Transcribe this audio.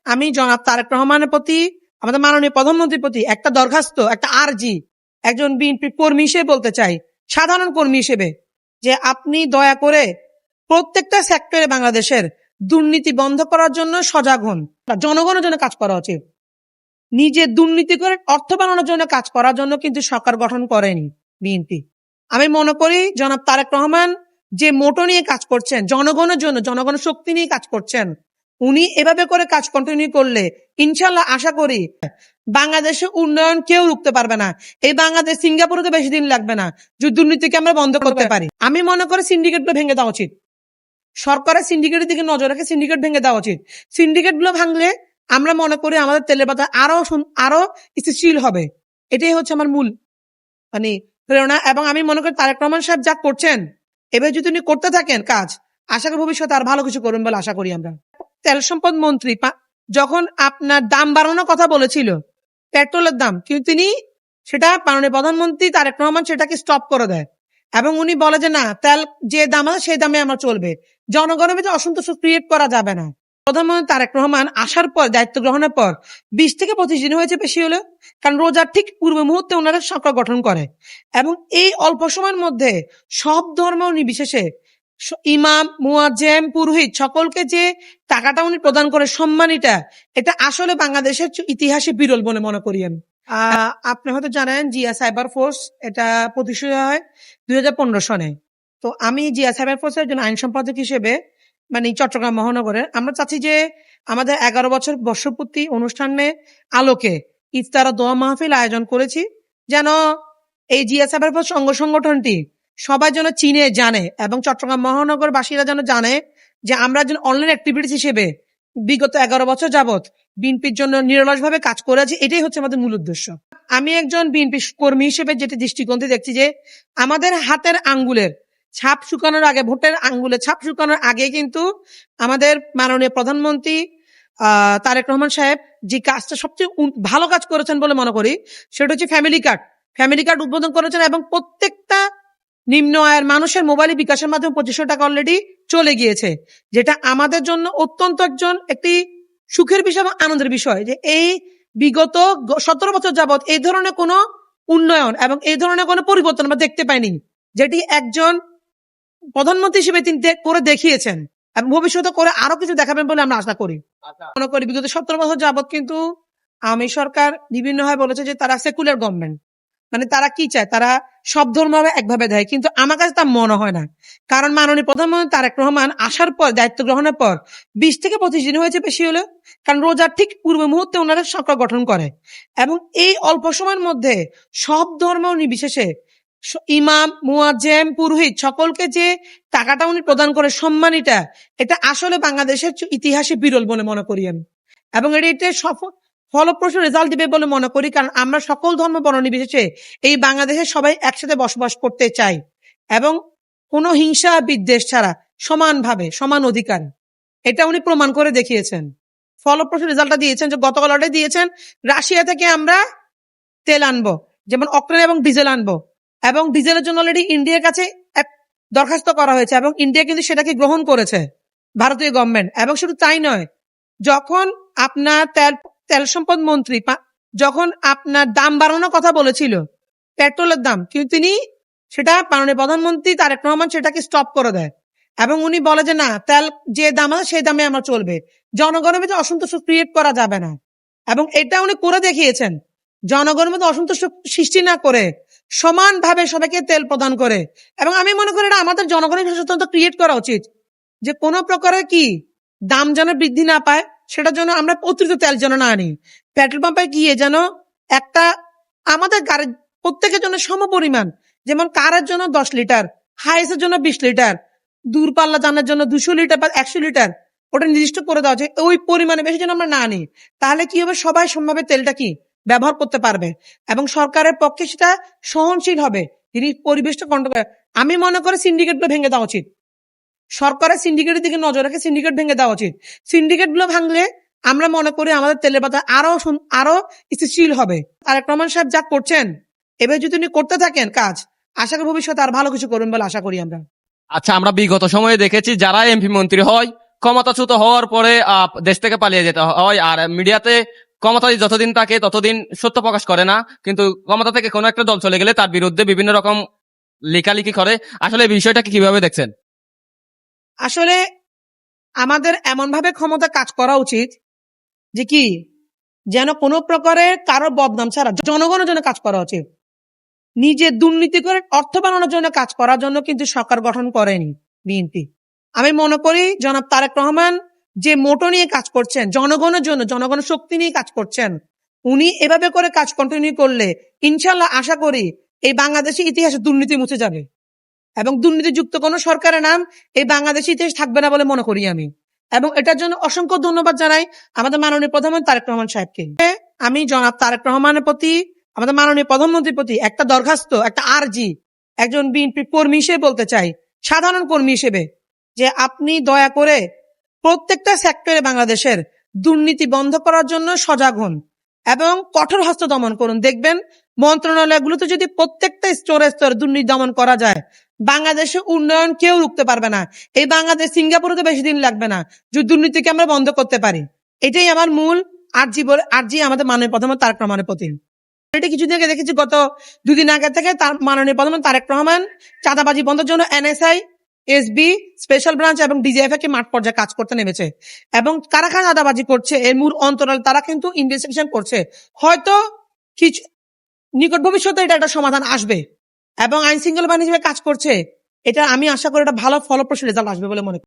আমি জনাব তারেক রহমানের প্রতি, আমাদের মাননীয় প্রধানমন্ত্রীর প্রতি একটা দরখাস্ত, একটা আর্জি একজন বিএনপি কর্মী হিসেবে বলতে চাই, সাধারণ কর্মী হিসেবে, যে আপনি দয়া করে প্রত্যেকটা সেক্টরে বাংলাদেশের দুর্নীতি বন্ধ করার জন্য সজাগ হন। জনগণের জন্য কাজ করা উচিত। নিজে দুর্নীতি করে অর্থ বানানোর জন্য কাজ করার জন্য কিন্তু সরকার গঠন করেনি বিএনপি। আমি মনে করি জনাব তারেক রহমান যে মোটো নিয়ে কাজ করছেন, জনগণের জন্য, জনগণের শক্তি নিয়ে কাজ করছেন, উনি এভাবে করে কাজ কন্টিনিউ করলে ইনশাল্লাহ আশা করি বাংলাদেশের উন্নয়ন কেউ রুখতে পারবে না। এই বাংলাদেশ সিঙ্গাপুরে তো বেশি দিন লাগবে না যদি দুর্নীতিকে আমরা বন্ধ করতে পারি। আমি মনে করি সিন্ডিকেটগুলো ভেঙে দেওয়া উচিত। সরকারের সিন্ডিকেটের দিকে নজর রেখে সিন্ডিকেট ভেঙে দেওয়া উচিত। সিন্ডিকেট গুলো ভাঙলে আমরা মনে করি আমাদের তেলের বাজার আরো স্থিতিশীল হবে। এটাই হচ্ছে আমার মূল প্রেরণা। এবং আমি মনে করি তারেক রহমান সাহেব যা করছেন, এবার যদি উনি করতে থাকেন কাজ, আশা করি ভবিষ্যতে আর ভালো কিছু করবেন বলে আশা করি আমরা। তেল সম্পদ মন্ত্রী যখন আপনার দাম বাড়ানোর কথা বলেছিল, পেট্রোলের দাম, কিন্তু তিনি সেটা মাননীয় প্রধানমন্ত্রী তারেক রহমান সেটাকে স্টপ করে দেয় এবং উনি বলে যে না, তেল যে দাম আছে সেই দামে আমরা চলবে। জনগণের মধ্যে অসন্তোষ ক্রিয়েট করা যাবে না। প্রধানমন্ত্রী তারেক রহমান আসার পর, দায়িত্ব গ্রহণের পর 20 থেকে 25 দিন হয়েছে, বেশি হলো, কারণ রোজার ঠিক পূর্ব মুহূর্তে ওনারা সরকার গঠন করে এবং এই অল্প সময়ের মধ্যে সব ধর্ম নির্বিশেষে ইমাম, মুয়াজ্জেম, পুরোহিত সকলকে যে টাকাটা উনি প্রদান করে সম্মানিটা, এটা আসলে বাংলাদেশের ইতিহাসে বিরল বলে মনে করি আমি। আপনি হয়তো জানেন জিয়া সাইবার ফোর্স এটা প্রতিষ্ঠিত হয় 2015 সনে। তো আমি জিয়া সাইবার ফোর্সের একজন আইন সম্পাদক হিসেবে চট্টগ্রাম মহানগরের আমরা চাচ্ছি যে আমাদের 11 বছর বর্ষপূর্তি অনুষ্ঠানে আলোকে ইফতার ও দোয়া মাহফিল আয়োজন করেছি, যেন এই জিয়া সাইবার ফোর্স সংগঠনটি সবাই যেন চিনে জানে এবং চট্টগ্রাম মহানগর বাসীরা যেন জানে যে আমরা একজন অনলাইন অ্যাক্টিভিটিস হিসেবে বিগত 11 বছর যাবৎ বিএনপির জন্য নিরলসভাবে কাজ করেছি। এটাই হচ্ছে আমাদের মূল উদ্দেশ্য। আমি একজন বিএনপি কর্মী হিসেবে যেটি দৃষ্টিকোণে দেখছি যে আমাদের হাতের আঙ্গুলের ছাপ শুকানোর আগে, ভোটের আঙ্গুলের ছাপ শুকানোর আগে কিন্তু আমাদের মাননীয় প্রধানমন্ত্রী তারেক রহমান সাহেব যে কাজটা সবচেয়ে ভালো কাজ করেছেন বলে মনে করি, সেটা হচ্ছে ফ্যামিলি কার্ড উদ্বোধন করেছেন এবং প্রত্যেকটা নিম্ন আয়ের মানুষের মোবাইলে বিকাশের মাধ্যমে 2500 টাকা অলরেডি চলে গিয়েছে, যেটা আমাদের জন্য অত্যন্ত একটি সুখের বিষয় এবং আনন্দের বিষয় যে এই বিগত 17 বছর যাবৎ এই ধরনের কোনো উন্নয়ন এবং এই ধরনের কোনো পরিবর্তন আমরা দেখতে পাইনি, যেটি একজন প্রধানমন্ত্রী হিসেবে তিনি করে দেখিয়েছেন এবং ভবিষ্যতে করে আরো কিছু দেখাবেন বলে আমরা আশা করি। মনে করি বিগত 17 বছর যাবৎ কিন্তু আওয়ামী সরকার বিভিন্নভাবে বলেছে যে তারা সেকুলার গভর্নমেন্ট, তারা কি চায়, তারা সব ধর্ম একভাবে দেয়, কিন্তু আমার কাছে তা মনে হয় না। কারণ মাননীয় প্রধানমন্ত্রী তারেক রহমান আসার পর, দায়িত্ব গ্রহণের পর 20 থেকে 25 দিন হয়েছে, বেশি হলো, কারণ রোজার ঠিক পূর্ব মুহূর্তে ওনারা সরকার গঠন করে এবং এই অল্প সময়ের মধ্যে সব ধর্ম নির্বিশেষে ইমাম, মুয়াজ্জেম, পুরোহিত সকলকে যে টাকাটা উনি প্রদান করে সম্মানিটা, এটা আসলে বাংলাদেশের ইতিহাসে বিরল বলে মনে করি আমি এবং এটা ফলপ্রসূ রেজাল্ট দিবে বলে মনে করি। কারণ আমরা সকল ধর্ম বর্ণ নির্বিশেষে এই বাংলাদেশে সবাই একসাথে বসবাস করতে চাই এবং কোনো হিংসা বিদ্বেষ ছাড়া সমানভাবে সমান অধিকার, এটা উনি প্রমাণ করে দেখিয়েছেন। ফলপ্রসূ রেজাল্টটা দিয়েছেন যে গতকাল অর্ডার দিয়েছেন রাশিয়া থেকে আমরা তেল আনবো, যেমন অক্টেন এবং ডিজেল আনবো, এবং ডিজেলের জন্য অলরেডি ইন্ডিয়ার কাছে দরখাস্ত করা হয়েছে এবং ইন্ডিয়া কিন্তু সেটাকে গ্রহণ করেছে, ভারতীয় গভর্নমেন্ট। এবং শুধু তাই নয়, যখন আপনার তেল সম্পদ মন্ত্রী যখন আপনার দাম বাড়ানোর কথা বলেছিল পেট্রোলের দাম, কিন্তু তিনি সেটা মাননীয় প্রধানমন্ত্রী তারেক রহমান সেটাকে স্টপ করে দেয় এবং উনি বলে যে না, তেল যে দাম আছে সেই দামে আমরা চলবে। জনগণের মধ্যে অসন্তোষ ক্রিয়েট করা যাবে না এবং এটা উনি করে দেখিয়েছেন। জনগণের মধ্যে অসন্তোষ সৃষ্টি না করে সমানভাবে সবাইকে তেল প্রদান করে। এবং আমি মনে করি এটা আমাদের জনগণের সচেতনতা ক্রিয়েট করা উচিত যে কোনো প্রকারে কি দাম যেন বৃদ্ধি না পায়, সেটার জন্য আমরা অতিরিক্ত তেল যেন না আনি। পেট্রোল পাম্পে গিয়ে যেন একটা আমাদের গাড়ির প্রত্যেকের জন্য সম পরিমাণ, যেমন কারের জন্য 10 লিটার, হাইসের জন্য 20 লিটার, দূরপাল্লা যানের জন্য 200 লিটার বা 100 লিটার, ওটা নির্দিষ্ট করে দেওয়া যায়। ওই পরিমাণে বেশি যেন আমরা না আনি, তাহলে কি হবে, সবাই সমানভাবে তেলটা কি ব্যবহার করতে পারবে এবং সরকারের পক্ষে সেটা সহনশীল হবে, তিনি পরিবেশটা কন্ট্রোল করে। আমি মনে করি সিন্ডিকেটগুলো ভেঙে দেওয়া উচিত। সরকারের সিন্ডিকেটের দিকে নজর রেখে সিন্ডিকেট ভেঙে দেওয়া উচিত। সিন্ডিকেটগুলো ভাঙলে আমরা মনে করি আমাদের তেলের বাজার আরো স্থিতিশীল হবে। তারেক রহমান সাহেব যা করছেন, এবার যদি উনি করতে থাকেন কাজ, আশা করি ভবিষ্যতে আর ভালো কিছু করবেন বলে আশা করি আমরা। আচ্ছা, আমরা বিগত সময়ে দেখেছি যারা এমপি মন্ত্রী হয় ক্ষমতাচ্যুত হওয়ার পরে দেশ থেকে পালিয়ে যেতে হয়। আর মিডিয়াতে ক্ষমতায় যতদিন থাকে ততদিন সত্য প্রকাশ করে না, কিন্তু ক্ষমতা থেকে কোনো একটা দল চলে গেলে তার বিরুদ্ধে বিভিন্ন রকম লেখালেখি করে। আসলে এই বিষয়টাকে কিভাবে দেখছেন? আসলে আমাদের এমন ভাবে ক্ষমতা কাজ করা উচিত যে কি, যেন কোনো প্রকারের কারো বদনাম ছাড়া জনগণের জন্য কাজ করা উচিত। নিজে দুর্নীতি করে অর্থ বানানোর জন্য কাজ করার জন্য কিন্তু সরকার গঠন করেনি বিএনপি। আমি মনে করি জনাব তারেক রহমান যে মোটো নিয়ে কাজ করছেন, জনগণের জন্য, জনগণের শক্তি নিয়ে কাজ করছেন, উনি এভাবে করে কাজ কন্টিনিউ করলে ইনশাল্লাহ আশা করি এই বাংলাদেশের ইতিহাসে দুর্নীতি মুছে যাবে এবং দুর্নীতিযুক্ত কোনো সরকারের নাম এই বাংলাদেশের ইতিহাস থাকবে না বলে মনে করি আমি। এবং এটার জন্য অসংখ্য ধন্যবাদ জানাই আমাদের মাননীয় প্রধানমন্ত্রী তারেক রহমান সাহেবকে। আমি জনাব তারেক রহমানের প্রতি, আমাদের মাননীয় প্রধানমন্ত্রীর প্রতি একটা দরখাস্ত, একটা আরজি একজন বিএনপি কর্মী হিসেবে বলতে চাই, সাধারণ কর্মী হিসেবে, যে আপনি দয়া করে প্রত্যেকটা সেক্টরে বাংলাদেশের দুর্নীতি বন্ধ করার জন্য সজাগ হন এবং কঠোর হস্ত দমন করুন। দেখবেন মন্ত্রণালয়গুলোতে যদি প্রত্যেকটা স্তরে স্তরে দুর্নীতি দমন করা যায়, বাংলাদেশের উন্নয়ন কেউ রুখতে পারবে না। এই বাংলাদেশ সিঙ্গাপুরে তো বেশি দিন লাগবে না যদি দুর্নীতিকে আমরা বন্ধ করতে পারি। এটাই আমার মূল আরজি আমাদের মাননীয় প্রধানমন্ত্রী তারেক রহমানের প্রতি। এটা কিছুদিন আগে দেখেছি, গত দুদিন আগে থেকে তার মাননীয় প্রধানমন্ত্রী তারেক রহমান চাঁদাবাজি বন্ধের জন্য এনএসআই, এসবি, স্পেশাল ব্রাঞ্চ এবং ডিজিএফআই কে মাঠ পর্যায়ে কাজ করতে নেমেছে এবং কারা কারা চাঁদাবাজি করছে এর মূল অন্তরাল তারা কিন্তু ইনভেস্টিগেশন করছে। হয়তো কিছু নিকট ভবিষ্যতে এটা একটা সমাধান আসবে এবং আইন শৃঙ্খলা বাহিনী হিসেবে কাজ করছে। এটা আমি আশা করি এটা ভালো ফলপ্রসূ রেজাল্ট আসবে বলে মনে করি।